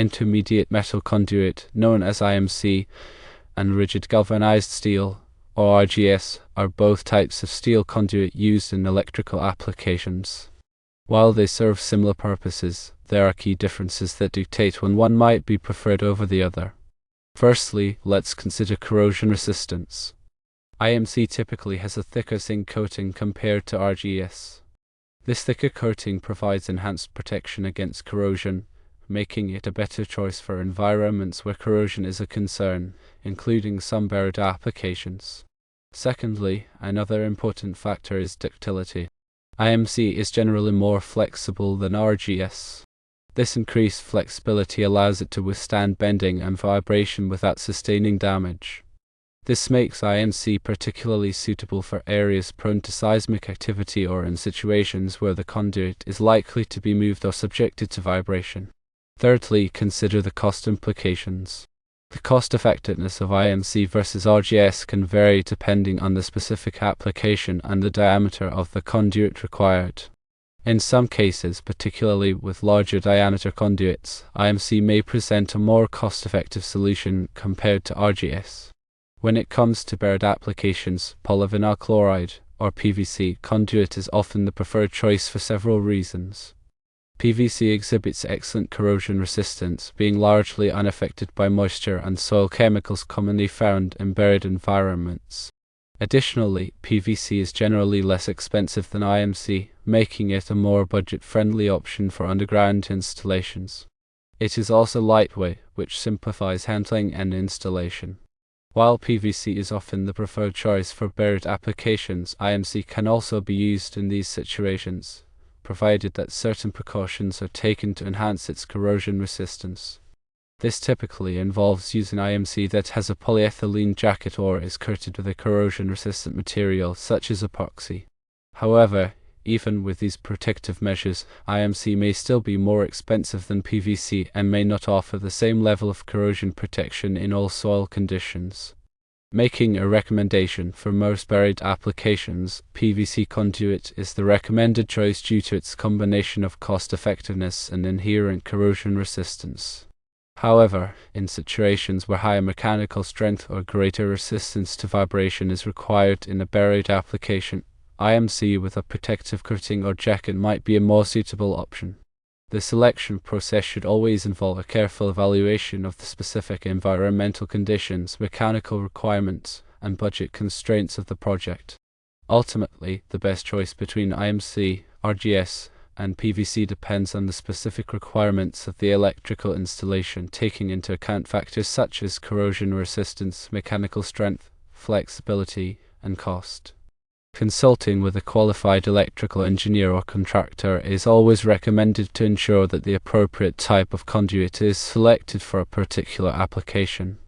intermediate metal conduit, known as IMC, and rigid galvanized steel, or RGS, are both types of steel conduit used in electrical applications. While they serve similar purposes, there are key differences that dictate when one might be preferred over the other. Firstly, let's consider corrosion resistance. IMC typically has a thicker zinc coating compared to RGS. This thicker coating provides enhanced protection against corrosion, making it a better choice for environments where corrosion is a concern, including some buried applications. Secondly, another important factor is ductility. IMC is generally more flexible than RGS. This increased flexibility allows it to withstand bending and vibration without sustaining damage. This makes IMC particularly suitable for areas prone to seismic activity or in situations where the conduit is likely to be moved or subjected to vibration. Thirdly, consider the cost implications. The cost-effectiveness of IMC versus RGS can vary depending on the specific application and the diameter of the conduit required. In some cases, particularly with larger diameter conduits, IMC may present a more cost-effective solution compared to RGS. When it comes to buried applications, polyvinyl chloride, or PVC, conduit is often the preferred choice for several reasons. PVC exhibits excellent corrosion resistance, being largely unaffected by moisture and soil chemicals commonly found in buried environments. Additionally, PVC is generally less expensive than IMC, making it a more budget-friendly option for underground installations. It is also lightweight, which simplifies handling and installation. While PVC is often the preferred choice for buried applications, IMC can also be used in these situations, provided that certain precautions are taken to enhance its corrosion resistance. This typically involves using IMC that has a polyethylene jacket or is coated with a corrosion-resistant material such as epoxy. However, even with these protective measures, IMC may still be more expensive than PVC and may not offer the same level of corrosion protection in all soil conditions. Making a recommendation for most buried applications, PVC conduit is the recommended choice due to its combination of cost-effectiveness and inherent corrosion resistance. However, in situations where higher mechanical strength or greater resistance to vibration is required in a buried application, IMC with a protective coating or jacket might be a more suitable option. The selection process should always involve a careful evaluation of the specific environmental conditions, mechanical requirements, and budget constraints of the project. Ultimately, the best choice between IMC, RGS, and PVC depends on the specific requirements of the electrical installation, taking into account factors such as corrosion resistance, mechanical strength, flexibility, and cost. Consulting with a qualified electrical engineer or contractor is always recommended to ensure that the appropriate type of conduit is selected for a particular application.